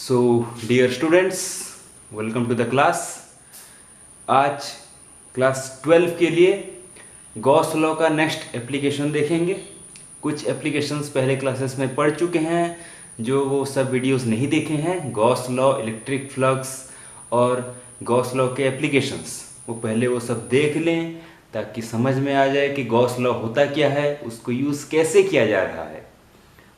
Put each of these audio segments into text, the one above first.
So dear students, welcome to the class. आज class 12 के लिए गॉस लॉ का नेक्स्ट एप्लीकेशन देखेंगे। कुछ एप्लीकेशंस पहले क्लासेस में पढ़ चुके हैं, जो वो सब वीडियोस नहीं देखे हैं। गॉस लॉ, इलेक्ट्रिक फ्लक्स और गॉस लॉ के एप्लीकेशंस वो पहले वो सब देख लें, ताकि समझ में आ जाए कि गॉस लॉ होता क्या है, उसको यूज़ कैसे किया जा रहा है।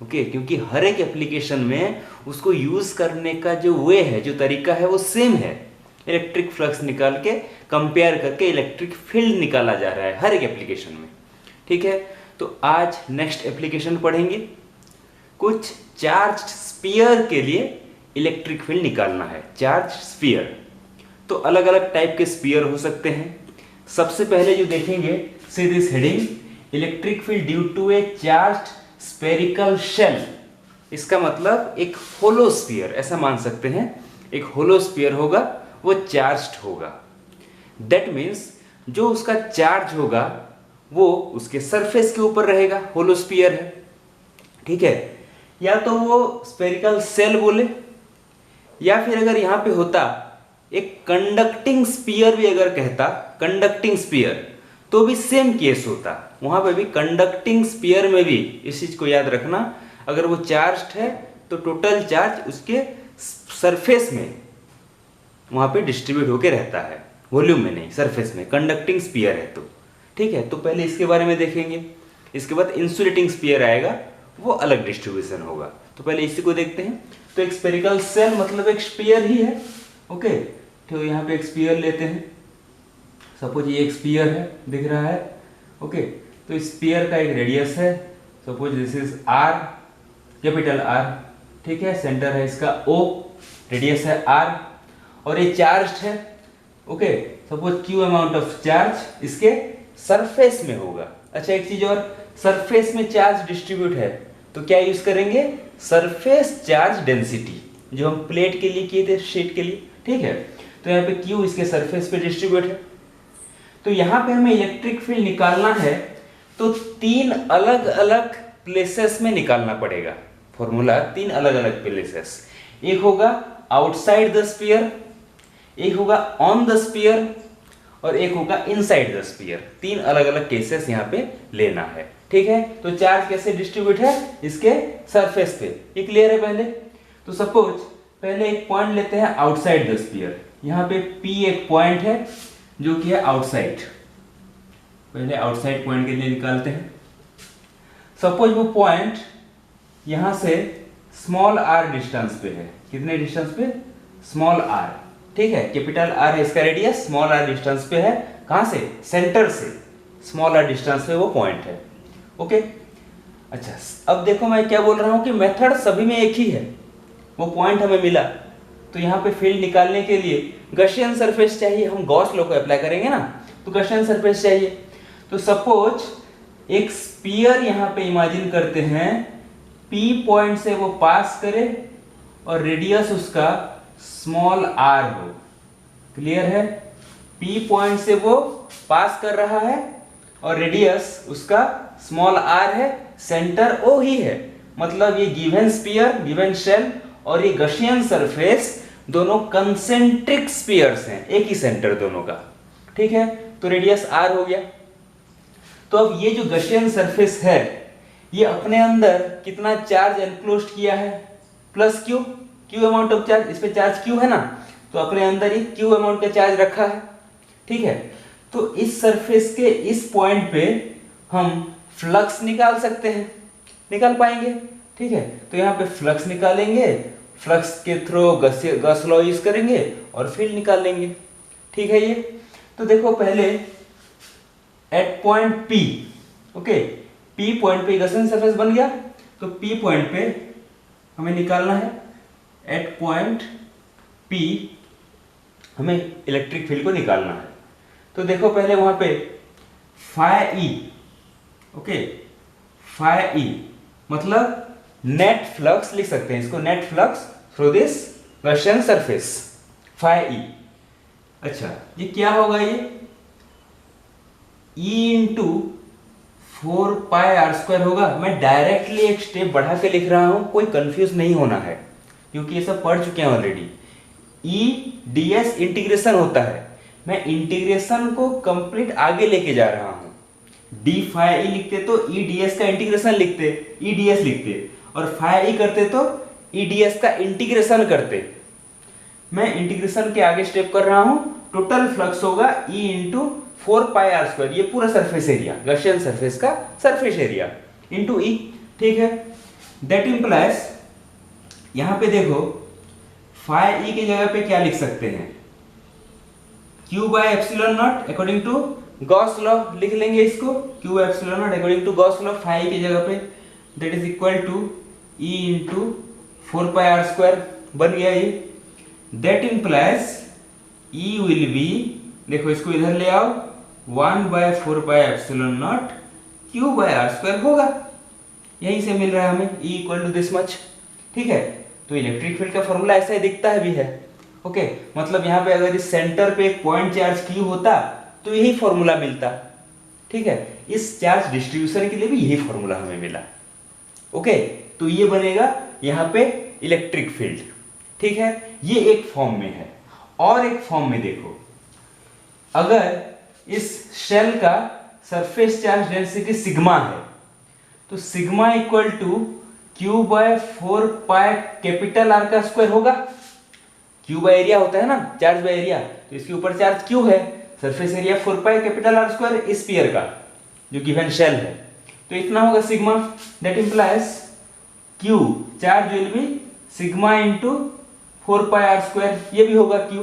ओके क्योंकि हर एक एप्लीकेशन में उसको यूज़ करने का जो वे है, जो तरीका है, वो सेम है। इलेक्ट्रिक फ्लक्स निकाल के कंपेयर करके इलेक्ट्रिक फील्ड निकाला जा रहा है हर एक एप्लीकेशन में। ठीक है, तो आज नेक्स्ट एप्लीकेशन पढ़ेंगे। कुछ चार्ज स्फीयर के लिए इलेक्ट्रिक फील्ड निकालना है। चार्ज स्फीयर तो अलग अलग टाइप के स्फीयर हो सकते हैं। सबसे पहले जो देखेंगे, see this heading, electric field due to a charge spherical shell. इसका मतलब एक होलो स्फीयर, ऐसा मान सकते हैं। एक होलो स्फीयर होगा, वो चार्ज्ड होगा। दैट मीन्स जो उसका चार्ज होगा वो उसके सरफेस के ऊपर रहेगा। होलो स्फीयर है, ठीक है। या तो वो स्फेरिकल शेल बोले, या फिर अगर यहां पे होता एक कंडक्टिंग स्फीयर भी अगर कहता, कंडक्टिंग स्फीयर, तो भी सेम केस होता। वहां पे भी कंडक्टिंग स्फीयर में भी इस चीज को याद रखना, अगर वो चार्ज्ड है तो टोटल चार्ज उसके सरफेस में वहां पे डिस्ट्रीब्यूट होके रहता है, वॉल्यूम में नहीं, सरफेस में। कंडक्टिंग स्फीयर है तो ठीक है। तो पहले इसके बारे में देखेंगे, इसके बाद इंसुलेटिंग स्फीयर आएगा, वो अलग डिस्ट्रीब्यूशन होगा। तो पहले इसी को देखते हैं। तो एक स्फेरिकल शेल मतलब एक स्फीयर ही है। ओके, तो यहाँ पे एक स्फीयर लेते हैं। सपोज ये एक स्फीयर है, दिख रहा है। ओके, तो स्फीयर का एक रेडियस है, suppose this is R, capital R, ठीक है। सेंटर है इसका ओ, रेडियस है आर, और ये चार्ज्ड है। Okay, suppose Q amount of charge इसके सरफेस में होगा। अच्छा, एक चीज और, सरफेस में चार्ज डिस्ट्रीब्यूट है तो क्या यूज करेंगे? सरफेस चार्ज डेंसिटी, जो हम प्लेट के लिए किए थे, शीट के लिए, ठीक है। तो यहाँ पे क्यू इसके सरफेस पे डिस्ट्रीब्यूट है। तो यहाँ पे हमें इलेक्ट्रिक फील्ड निकालना है, तो तीन अलग अलग प्लेसेस में निकालना पड़ेगा। फॉर्मूला तीन अलग अलग प्लेसेस, एक होगा आउटसाइड द स्फीयर, एक होगा ऑन द स्फीयर, और एक होगा इनसाइड द स्फीयर। तीन अलग अलग केसेस यहाँ पे लेना है, ठीक है। तो चार्ज कैसे डिस्ट्रीब्यूट है? इसके सरफेस पे। ये क्लियर है पहले? तो सपोज पहले एक पॉइंट लेते हैं आउटसाइड द स्फीयर। यहाँ पे P एक पॉइंट है जो कि है आउटसाइड। पहले आउटसाइड पॉइंट के लिए निकालते हैं। सपोज वो पॉइंट यहां से स्मॉल r डिस्टेंस पे है। कितने डिस्टेंस पे? स्मॉल r, ठीक है। कैपिटल R है इसका रेडियस, स्मॉल r डिस्टेंस पे है। कहां से? सेंटर से स्मॉल r डिस्टेंस पे वो पॉइंट है। ओके, अच्छा, अब देखो मैं क्या बोल रहा हूं कि मेथड सभी में एक ही है। वो पॉइंट हमें मिला, तो यहाँ पे फील्ड निकालने के लिए गॉसियन सरफेस चाहिए। हम गॉस लॉ को अप्लाई करेंगे ना, तो गॉसियन सरफेस चाहिए। तो सपोज एक स्फीयर यहाँ पे इमेजिन करते हैं, P पॉइंट से वो पास करे और रेडियस उसका स्मॉल r हो। क्लियर है? P पॉइंट से वो पास कर रहा है और रेडियस उसका स्मॉल r है, सेंटर O ही है। मतलब ये गिवन स्फीयर, गिवन शेल और ये गॉसियन सरफेस दोनों कंसेंट्रिक स्फीयर्स हैं, एक ही सेंटर दोनों का, ठीक है। तो रेडियस r हो गया। तो अब ये जो गॉसियन सरफेस है, ये अपने अंदर कितना चार्ज एनक्लोज्ड किया है? Plus Q, Q amount of charge. इस पे चार्ज क्यू है ना, तो अपने अंदर ही क्यू अमाउंट का चार्ज रखा है, ठीक है। तो इस सरफेस के इस पॉइंट पे हम फ्लक्स निकाल सकते हैं, निकाल पाएंगे, ठीक है। तो यहाँ पे फ्लक्स निकालेंगे, फ्लक्स के थ्रू गॉस लॉ यूज करेंगे और फील्ड निकाल लेंगे, ठीक है। ये तो देखो पहले at point P, okay, P point पे गॉसियन सरफेस बन गया, तो P पॉइंट पे हमें निकालना है। एट पॉइंट P हमें इलेक्ट्रिक फील्ड को निकालना है। तो देखो पहले वहां पे phi E, okay, phi E मतलब नेट फ्लक्स लिख सकते हैं इसको, net flux through this Gaussian surface, phi E। अच्छा, ये क्या होगा? ये E इंटू 4πr² होगा। मैं डायरेक्टली एक स्टेप बढ़ा के लिख रहा हूं, कोई कंफ्यूज नहीं होना है, क्योंकि ये सब पढ़ चुके हैं already. E D S integration होता है, मैं इंटीग्रेशन को कंप्लीट आगे लेके जा रहा हूँ। डी फाई ई लिखते तो ई डी एस का इंटीग्रेशन लिखते, ई डी एस लिखते, और फाई ई करते तो ई डी एस का इंटीग्रेशन करते। मैं इंटीग्रेशन के आगे स्टेप कर रहा हूँ। टोटल फ्लक्स होगा E इंटू 4πr², ये पूरा सरफेस एरिया, गॉसियन सरफेस का सरफेस एरिया इंटू ई। ठीक है, दैट इंप्लाइज, यहां पे देखो फाई ई की जगह पे क्या लिख सकते हैं, Q by epsilon naught according to Gauss law लिख लेंगे इसको, Q by epsilon naught according to Gauss law phi की जगह पे, that is equal to E into 4πr² बन गया ये। That implies E will be, देखो इसको इधर ले आओ, 1/4πε0 Q/r² होगा, यहीं से मिल रहा है हमें E equal to this much. ठीक है, तो इलेक्ट्रिक फील्ड का फॉर्मूला ऐसा ही दिखता है भी है। ओके, मतलब यहाँ पे अगर इस सेंटर पे एक पॉइंट चार्ज Q होता तो यही फॉर्मूला मिलता। ठीक है, इस चार्ज डिस्ट्रीब्यूशन के लिए भी यही फॉर्मूला हमें मिला। ओके, तो ये बनेगा यहाँ पे इलेक्ट्रिक फील्ड। ठीक है, ये एक फॉर्म में है। और एक फॉर्म में देखो, अगर इस शेल का सरफेस चार्ज डेंसिटी सिग्मा है तो sigma equal to Q/4π R² होगा। Q बाय एरिया होता है ना, चार्ज बाय एरिया, तो इसके ऊपर चार्ज Q है, सरफेस एरिया 4πR² स्फीयर का जो गिवन शेल है, तो इतना होगा sigma. That implies Q charge will be sigma into 4πR², ये भी होगा Q।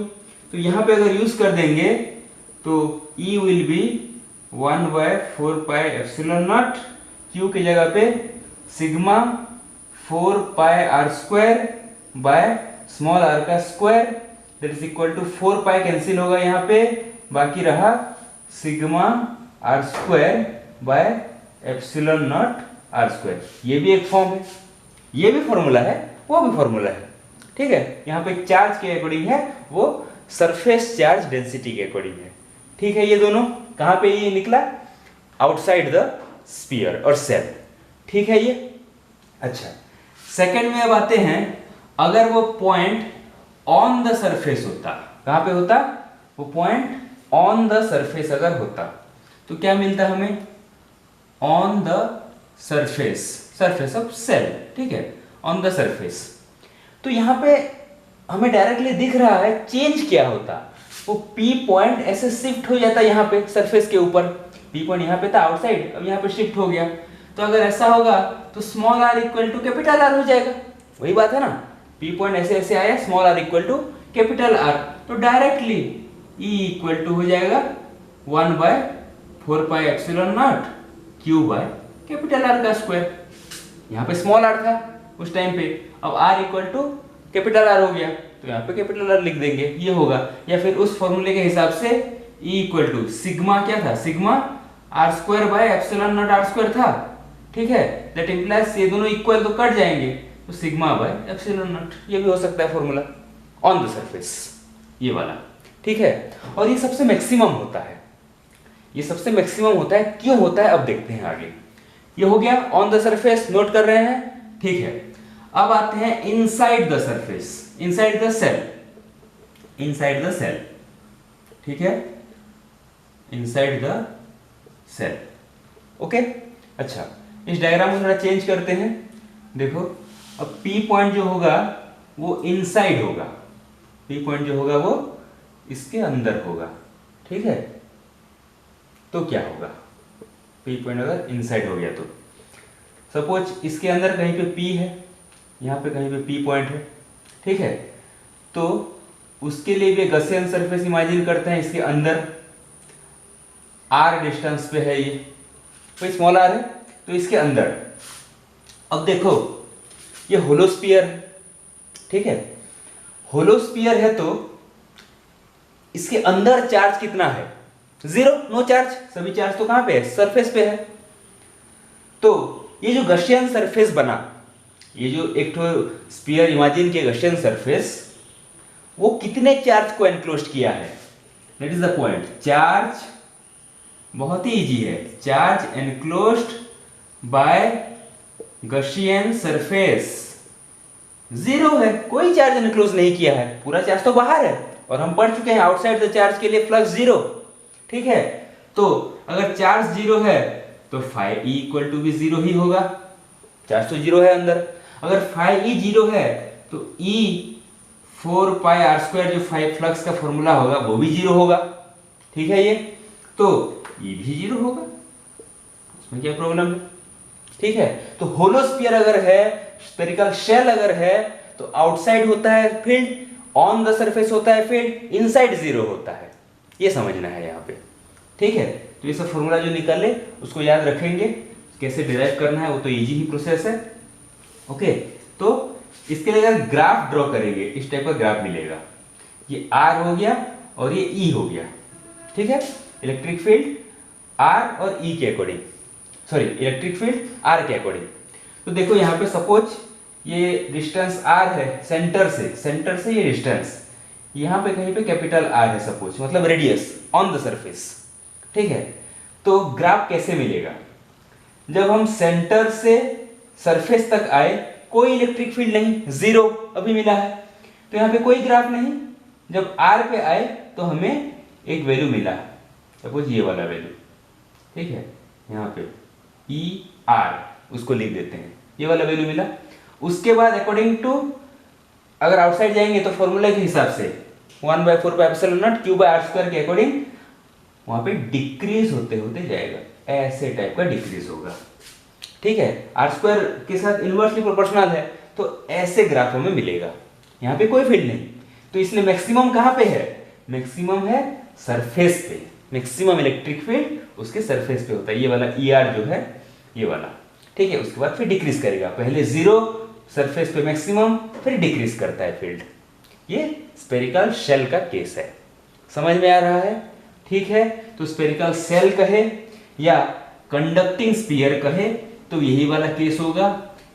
तो यहाँ पे अगर यूज कर देंगे तो E विल बी 1/4πε0 Q की जगह पे sigma 4πR² by small r का square, that is equal to 4π cancel होगा यहाँ पे, बाकी रहा सिग्मा r² बाय ε0 r²। ये भी एक फॉर्म है, ये भी फॉर्मूला है, वो भी फॉर्मूला है। ठीक है, यहाँ पे चार्ज के अकॉर्डिंग है, वो सरफेस चार्ज डेंसिटी के अकॉर्डिंग है। ठीक है, ये दोनों कहाँ पे ये निकला, आउटसाइड द स्फीयर और सेल। ठीक है ये। अच्छा, सेकंड में अब आते हैं, अगर वो पॉइंट ऑन द सरफेस होता, कहाँ पे होता, वो पॉइंट ऑन द सरफेस अगर होता तो क्या मिलता हमें, on the surface, surface of shell. ठीक है, ऑन द सरफेस। तो यहाँ पे हमें डायरेक्टली दिख रहा है चेंज क्या होता, वो P पॉइंट ऐसे शिफ्ट हो जाता यहाँ पे सरफेस के ऊपर। P पॉइंट यहाँ पे था आउटसाइड, अब यहाँ पे शिफ्ट हो गया। तो अगर ऐसा होगा तो small r equal to capital R हो जाएगा। वही बात है ना, P पॉइंट ऐसे ऐसे आया, small r equal to capital R, तो डायरेक्टली E इक्वल टू हो जाएगा 1/4πε0 Q बाय कैपिटल R का स्क्वायर। यहाँ पे स्मॉल r था उस टाइम पे, अब R equal to capital R हो गया, तो यहाँ पे कैपिटल R लिख देंगे, ये होगा। या फिर उस फॉर्मूले के हिसाब से E इक्वल टू सिग्मा क्या था, सिग्मा r² बाय ε0 r² था। ठीक है, दैट इंप्लाइज ये दोनों इक्वल तो कट जाएंगे, तो सिग्मा बाय ε0, ये भी हो सकता है फॉर्मूला ऑन द सरफेस, ये वाला। ठीक है, और ये सबसे मैक्सिमम होता है, ये सबसे मैक्सिमम होता है। क्यों होता है अब देखते हैं आगे। ये हो गया ऑन द सरफेस, नोट कर रहे हैं। ठीक है, अब आते हैं inside the surface, inside the shell, inside the shell. ठीक है, इनसाइड द सेल। ओके, अच्छा, इस डायग्राम को थोड़ा चेंज करते हैं। देखो, अब P पॉइंट जो होगा वो इनसाइड होगा, P पॉइंट जो होगा वो इसके अंदर होगा। ठीक है, तो क्या होगा, P पॉइंट अगर इनसाइड हो गया तो सपोज इसके अंदर कहीं पे P है, यहाँ पे कहीं पे P पॉइंट है। ठीक है, तो उसके लिए भी गॉसियन सरफेस इमेजिन करते हैं, इसके अंदर R डिस्टेंस पे है, ये कोई स्मॉल r है, तो इसके अंदर। अब देखो ये होलोस्फीयर है। ठीक है, होलोस्फीयर है तो इसके अंदर चार्ज कितना है, 0, नो चार्ज, सभी चार्ज तो कहां पे है, सरफेस पे है। तो ये जो गॉसियन सरफेस बना, ये जो एक तो स्फीयर इमेजिन किया गॉसियन सरफेस, वो कितने चार्ज को एनक्लोज किया है, that is the point. Charge बहुत ही इजी है, charge enclosed bye Gaussian surface zero है, कोई चार्ज इनक्लोज नहीं किया है, पूरा चार्ज तो बाहर है, और हम पढ़ चुके हैं आउटसाइड द चार्ज के लिए फ्लक्स जीरो। ठीक है, तो अगर चार्ज जीरो है तो फाई ई इक्वल टू भी जीरो ही होगा, चार्ज तो जीरो है अंदर। अगर फाई ई जीरो है तो ई 4 पाई आर स्क्वायर जो फाई फ्लक्स का फॉर्मूला होगा वो भी जीरो होगा। ठीक है, ये तो ई भी जीरो होगा, उसमें क्या प्रॉब्लम है। ठीक है, तो होलो स्फीयर अगर है, स्फेरिकल शेल अगर है, तो आउटसाइड होता है फील्ड, ऑन द सरफेस होता है फील्ड, इनसाइड जीरो होता है, ये समझना है यहाँ पे। ठीक है, तो ये सब फॉर्मूला जो निकाले उसको याद रखेंगे, कैसे डिराइव करना है वो तो इजी ही प्रोसेस है। ओके, तो इसके लिए अगर ग्राफ ड्रॉ करेंगे, इस टाइप का ग्राफ मिलेगा, ये आर हो गया और ये ई हो गया। ठीक है, इलेक्ट्रिक फील्ड आर और ई के according, sorry electric field R के अकॉर्डिंग। तो देखो यहाँ पे सपोज ये डिस्टेंस आर है सेंटर से ये डिस्टेंस, यहाँ पे कहीं पे कैपिटल आर है सपोज, मतलब रेडियस ऑन द सरफेस। ठीक है, तो ग्राफ कैसे मिलेगा, जब हम सेंटर से सरफेस तक आए, कोई इलेक्ट्रिक फील्ड नहीं, जीरो अभी मिला है, तो यहाँ पे कोई ग्राफ नहीं। जब आर पे आए तो हमें एक वैल्यू मिला, सपोज ये वाला वैल्यू। ठीक है, यहाँ पे ई आर उसको लिख देते हैं, ये वाला वैल्यू मिला। उसके बाद अकॉर्डिंग टू, अगर आउटसाइड जाएंगे तो फॉर्मूला के हिसाब से 1/4 pi epsilon naught Q by R square के अकॉर्डिंग वहां पे डिक्रीज होते होते जाएगा, ऐसे टाइप का डिक्रीज होगा। ठीक है, आर स्क्वायर के साथ इनवर्सली प्रोपोर्शनल है, तो ऐसे ग्राफ हमें मिलेगा। यहाँ पे कोई फील्ड नहीं, तो इसलिए मैक्सिमम कहाँ पे है, मैक्सिमम है सरफेस पे, मैक्सिमम इलेक्ट्रिक फील्ड उसके सरफेस पे होता है, ये वाला ई आर जो है ये वाला। ठीक है, उसके बाद फिर डिक्रीज करेगा, पहले जीरो, सरफेस पे मैक्सिमम, फिर डिक्रीज करता है फील्ड। ये स्फेरिकल शेल का केस है, समझ में आ रहा है। ठीक है, तो स्फेरिकल शेल कहे या कंडक्टिंग स्फीयर कहे तो यही वाला केस होगा,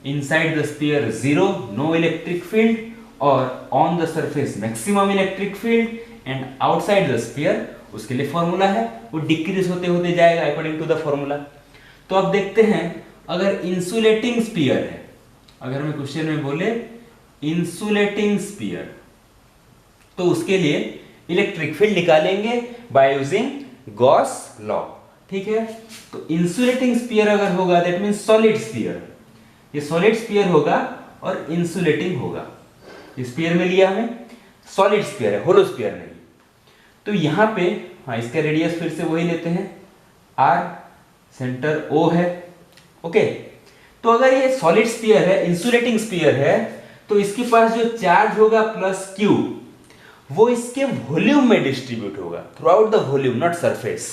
inside the sphere zero, no electric field, और on the surface maximum electric field, and outside the sphere उसके लिए फॉर्मूला है, वो डिक्रीज होते होते जाएगा अकॉर्डिंग टू द फॉर्मूला। तो अब देखते हैं, अगर इंसुलेटिंग स्फीयर है, अगर हमें क्वेश्चन में बोले इंसुलेटिंग स्फीयर, तो उसके लिए इलेक्ट्रिक फील्ड निकालेंगे बाय यूजिंग गॉस लॉ। ठीक है, तो इंसुलेटिंग स्फीयर अगर होगा दैट मींस सॉलिड स्फीयर, ये सॉलिड स्फीयर होगा और इंसुलेटिंग होगा। स्फीयर में लिया हमें, सॉलिड स्फीयर है, होलो स्फीयर नहीं। तो यहां पे हाँ, इसका रेडियस फिर से वही लेते हैं, आर, सेंटर ओ है। ओके, तो अगर ये सॉलिड स्फीयर है, इंसुलेटिंग स्फीयर है, तो इसके पास जो चार्ज होगा प्लस क्यू, वो इसके वॉल्यूम में डिस्ट्रीब्यूट होगा through out the volume, not surface.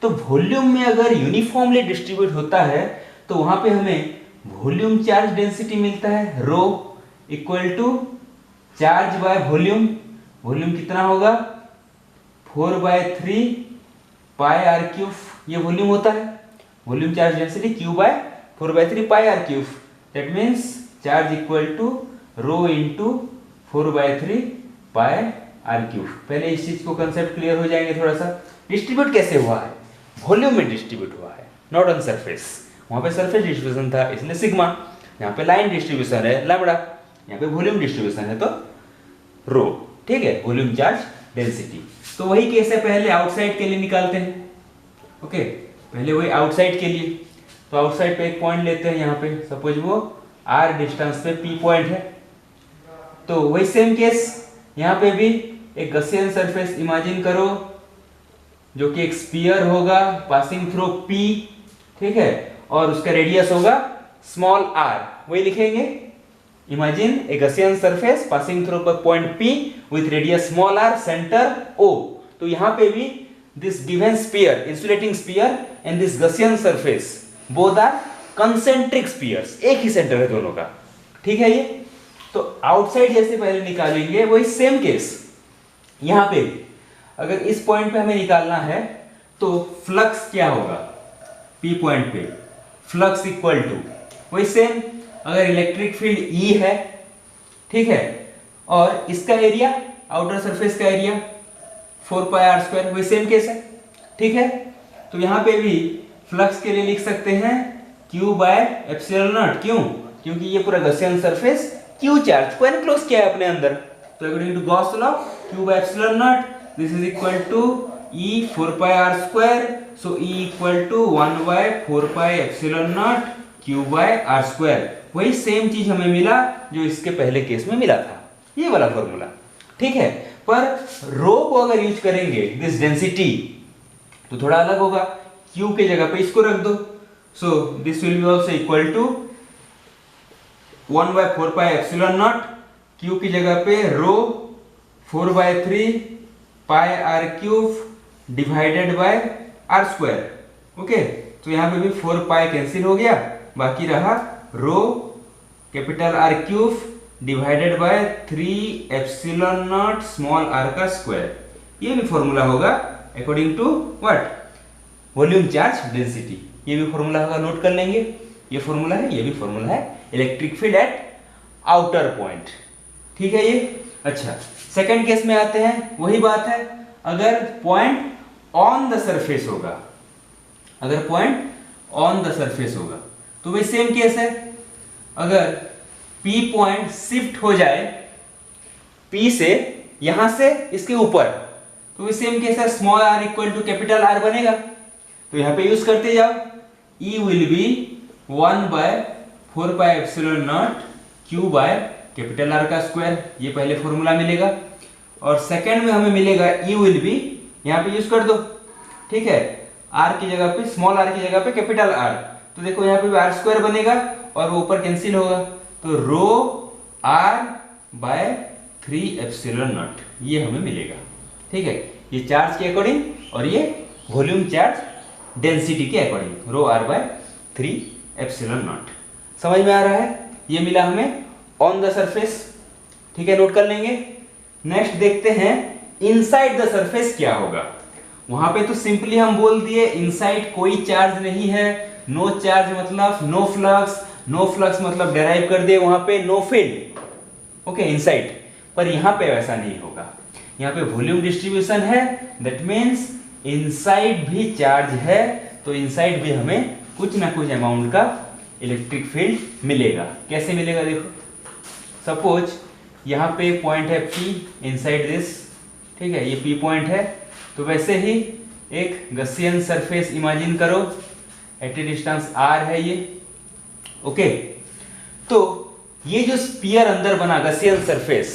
तो वॉल्यूम में अगर यूनिफॉर्मली डिस्ट्रीब्यूट होता है तो वहां पे हमें वॉल्यूम चार्ज डेंसिटी मिलता है, rho equal to charge by volume. Volume कितना होगा, 4/3 पाई आर क्यूब, ये वॉल्यूम होता है, volume charge density q by 4/3 pi r cube, that means charge equal to rho into 4/3 pi r cube. पहले इस चीज को कंसेप्ट क्लियर हो जाएंगे थोड़ा सा। डिस्ट्रीब्यूट कैसे हुआ है, वॉल्यूम में डिस्ट्रीब्यूट हुआ है, नॉट ऑन सरफेस। वहां पे सरफेस डिस्ट्रीब्यूशन था इसलिए सिग्मा, यहाँ पे लाइन डिस्ट्रीब्यूशन है लैम्बडा, यहाँ पे वॉल्यूम डिस्ट्रीब्यूशन है तो रो। ठीक है, वॉल्यूम चार्ज डेंसिटी। तो वही केस है, पहले आउटसाइड के लिए निकालते हैं। ओके, पहले वही आउटसाइड के लिए, तो आउटसाइड पे एक पॉइंट लेते हैं, यहाँ पे सपोज वो आर डिस्टेंस पे पी पॉइंट है, तो वही सेम केस यहाँ पे भी एक गॉसियन सरफेस इमेजिन करो जो कि एक स्फीयर होगा पासिंग थ्रू पी। ठीक है, और उसका रेडियस होगा स्मॉल आर, वही लिखेंगे, imagine a Gaussian surface passing through point P with radius small r, centre O. तो यहाँ पे भी this given sphere, insulating sphere and this Gaussian surface both are concentric spheres, एक ही सेंटर है दोनों का। ठीक है, ये तो आउटसाइड जैसे पहले निकालेंगे वही सेम केस यहां पे। अगर इस पॉइंट पे हमें निकालना है तो फ्लक्स क्या होगा, पी पॉइंट पे फ्लक्स इक्वल टू वही सेम, अगर इलेक्ट्रिक फील्ड ई है, ठीक है, और इसका एरिया, आउटर सरफेस का एरिया 4 पाई आर स्क्वायर, वही सेम केस है। ठीक है, तो यहां पे भी फ्लक्स के लिए लिख सकते हैं Q बाय एप्सिलॉन नॉट। क्यों, क्योंकि ये पूरा गॉसियन सरफेस क्यू चार्ज को एनक्लोज किया है अपने अंदर। तो according to Gauss law Q by epsilon naught this is equal to E 4 pi r square, so E equal to 1 by 4 pi epsilon naught Q by r square। वही same चीज हमें मिला जो इसके पहले केस में मिला था, ये वाला फॉर्मूला, ठीक है। पर रो को अगर यूज करेंगे दिस डेंसिटी तो थोड़ा अलग होगा। Q के जगह पे इसको रख दो, so this will be also equal to 1 by 4 pi epsilon naught Q की जगह पे rho 4 by 3 pi r cube divided by R square. Okay, तो यहां पे भी 4 पाई कैंसिल हो गया, बाकी रहा rho capital r cube divided by 3 epsilon not small r का स्क्वायर। ये भी फॉर्मूला होगा according to what, volume charge density. ये भी फॉर्मूला होगा, नोट कर लेंगे। ये फॉर्मूला है, ये भी फॉर्मूला है, electric field at outer point, ठीक है ये। अच्छा, सेकंड केस में आते हैं, वही बात है, अगर पॉइंट ऑन द सरफेस होगा, अगर पॉइंट ऑन द सरफेस होगा तो भाई सेम केस है। अगर P पॉइंट शिफ्ट हो जाए P से यहां से इसके ऊपर, तो भी सेम केस है, small r equal to capital R बनेगा। तो यहां पे यूज करते जाओ, E will be 1 by 4 pi epsilon naught Q by capital R का स्क्वायर, ये पहले फॉर्मूला मिलेगा। और सेकंड में हमें मिलेगा E विल बी, यहाँ पे यूज कर दो, ठीक है, R की जगह पे स्मॉल r की जगह पे कैपिटल R, तो देखो यहाँ पे भी r स्क्वायर बनेगा और वो ऊपर कैंसिल होगा, तो रो r बाय 3 एप्सिलॉन नॉट ये हमें मिलेगा, ठीक है। ये चार्ज के अकॉर्डिंग और ये वॉल्यूम चार्ज डेंसिटी के according, rho r by 3 epsilon naught. समझ में आ रहा है? ये मिला हमें ऑन द सरफेस, ठीक है, नोट कर लेंगे। नेक्स्ट देखते हैं इनसाइड द सरफेस क्या होगा। वहां पे तो सिंपली हम बोल दिए इनसाइड कोई चार्ज नहीं है, नो चार्ज मतलब नो फ्लक्स, नो फ्लक्स मतलब डेराइव कर दिए वहां पे नो फील्ड, ओके, इनसाइड। पर यहां पे वैसा नहीं होगा, यहां पे वॉल्यूम डिस्ट्रीब्यूशन है, दैट मींस इनसाइड भी चार्ज है, तो इनसाइड भी हमें कुछ ना कुछ अमाउंट का इलेक्ट्रिक फील्ड मिलेगा। कैसे मिलेगा देखो, सपोज यहाँ पे पॉइंट है P इनसाइड दिस, ठीक है, ये P पॉइंट है, तो वैसे ही एक गसियन सरफेस इमेजिन करो, एट ए डिस्टेंस R है ये, ओके। तो ये जो स्फीयर अंदर बना गसियन सरफेस,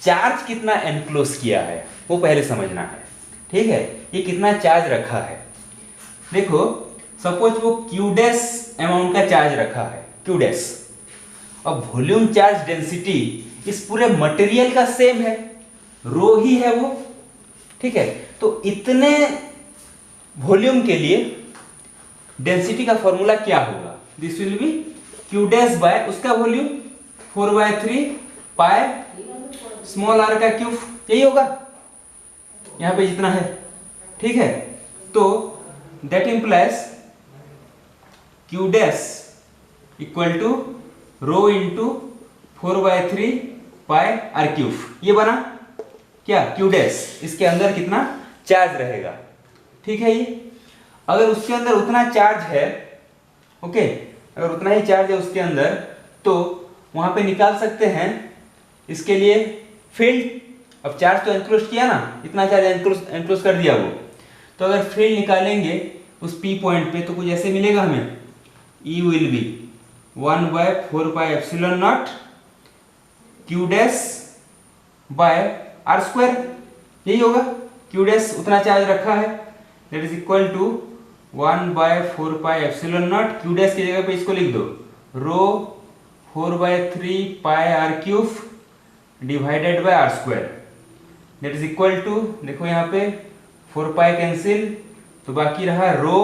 चार्ज कितना एनक्लोज किया है वो पहले समझना है, ठीक है, ये कितना चार्ज रखा है। देखो सपोज वो Q डैश अमाउंट का चार्ज रखा है, Q डैश। अब वॉल्यूम चार्ज डेंसिटी इस पूरे मटेरियल का सेम है, रो ही है वो, ठीक है। तो इतने वॉल्यूम के लिए डेंसिटी का फॉर्मूला क्या होगा, this will be Q dash by उसका वॉल्यूम 4/3 पाई स्मॉल r का क्यूब, यही होगा यहां पे जितना है, ठीक है। तो that implies Q dash equal to rho into 4/3 pi r cube, ये बना क्या Q डैश, इसके अंदर कितना चार्ज रहेगा, ठीक है। ये अगर उसके अंदर उतना चार्ज है, ओके, अगर उतना ही चार्ज है उसके अंदर, तो वहां पे निकाल सकते हैं इसके लिए फील्ड। अब चार्ज तो एनक्लोज किया ना, इतना चार्ज एनक्लोज कर दिया वो, तो अगर फील्ड निकालेंगे उस P पॉइंट पे तो कुछ ऐसे मिलेगा हमें, E will be 1/4 pi epsilon naught Q dash by R square, यही होगा। Q डैश उतना चार्ज रखा है, that is equal to 1/4 pi epsilon naught, Q dash की जगह पे इसको लिख दो, rho 4/3 pi r cube divided by R square, that is equal to, देखो यहाँ पे 4 पाई कैंसिल, तो बाकी रहा रो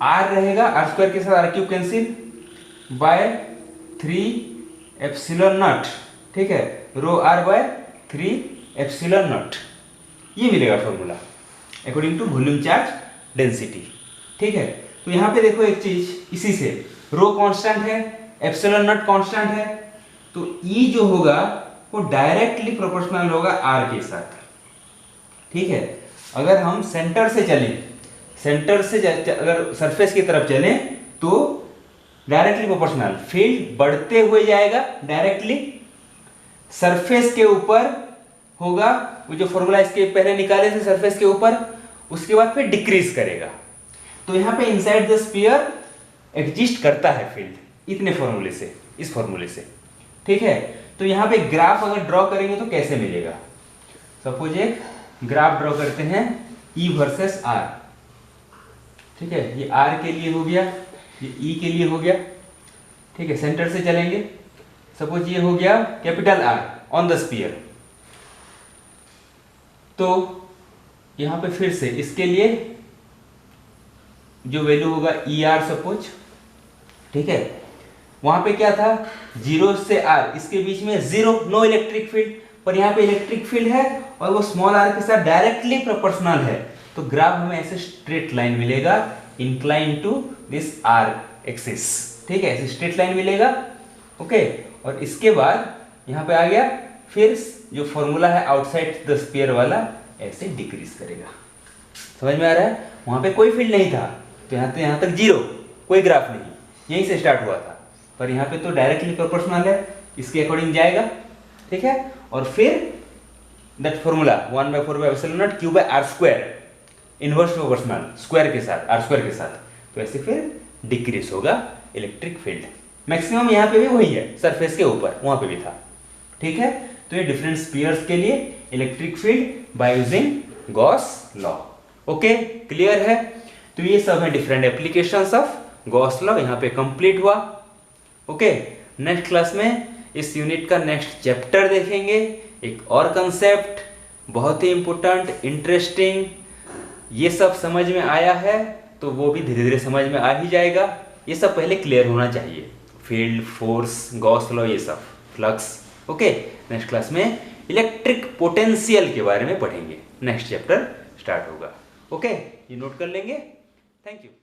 r रहेगा, R स्क्वायर के साथ R cube cancel, by 3 epsilon naught, ठीक है, rho r by 3 epsilon naught, ये मिलेगा formula according to volume charge density, ठीक है। तो यहाँ पे देखो एक चीज, इसी से रो कांस्टेंट है, एप्सिलॉन नॉट कांस्टेंट है, तो E जो होगा वो डायरेक्टली प्रोपोर्शनल होगा R के साथ, ठीक है। अगर हम सेंटर से चलें, सेंटर से अगर सरफेस की तरफ चलें तो डायरेक्टली प्रोपोर्शनल, फील्ड बढ़ते हुए जाएगा डायरेक्टली सरफेस के ऊपर होगा, वो जो फॉर्मूला इसके पहले निकाले थे सरफेस के ऊपर, उसके बाद फिर डिक्रीज करेगा। तो यहाँ पे इनसाइड द स्फीयर एग्जिस्ट करता है फील्ड इतने फॉर्मूले से, इस फॉर्मूले से, ठीक है। तो यहाँ पे ग्राफ अगर ड्रॉ करेंगे तो कैसे मिलेगा? सपोज एक ग्राफ ड्रॉ करते हैं E वर्सेस R, ठीक है, ये R के लिए हो गया, ये E के लिए हो गया, ठीक है। सेंटर से चलेंगे, सपोज ये हो गया capital R on the sphere. तो यहां पे फिर से इसके लिए जो वैल्यू होगा ER सपोज, ठीक है, वहां पे क्या था 0 से R, इसके बीच में 0, नो इलेक्ट्रिक फील्ड, पर यहाँ पे इलेक्ट्रिक फील्ड है और वो स्मॉल r के साथ डायरेक्टली प्रोपोर्शनल है। तो ग्राफ हमें ऐसे स्ट्रेट लाइन मिलेगा incline to this r axis, ठीक है, ऐसे स्ट्रेट लाइन मिलेगा, ओके। और इसके बाद यहाँ पे आ गया फिर जो फॉर्मूला है आउटसाइड द स्फीयर वाला, ऐसे डिक्रीज करेगा। समझ में आ रहा है? वहां पे कोई फील्ड नहीं था, तो यहाँ तक 0, कोई ग्राफ नहीं, यहीं से स्टार्ट हुआ था, पर यहाँ पे तो डायरेक्टली प्रोपोर्शनल है, इसके अकॉर्डिंग जाएगा, ठीक है। और फिर that formula 1/4/ε0 q/r², inverse proportional square के साथ, r² के साथ, तो ऐसे फिर डिक्रीज होगा इलेक्ट्रिक फील्ड। मैक्सिमम यहाँ पे भी वही है, सरफेस के ऊपर, वहां पे भी था, ठीक है। तो ये डिफरेंट स्फीयर्स के लिए electric field by using Gauss law, okay, clear है? तो ये सब है different applications of Gauss law, यहाँ पे कंप्लीट हुआ, ओके। नेक्स्ट क्लास में इस यूनिट का नेक्स्ट चैप्टर देखेंगे, एक और कंसेप्ट बहुत ही इंपॉर्टेंट, इंटरेस्टिंग। ये सब समझ में आया है तो वो भी धीरे धीरे समझ में आ ही जाएगा, ये सब पहले क्लियर होना चाहिए, फील्ड, फोर्स, गॉस लॉ, ये सब, फ्लक्स, ओके। नेक्स्ट क्लास में इलेक्ट्रिक पोटेंशियल के बारे में पढ़ेंगे, नेक्स्ट चैप्टर स्टार्ट होगा, ओके। ये नोट कर लेंगे, थैंक यू।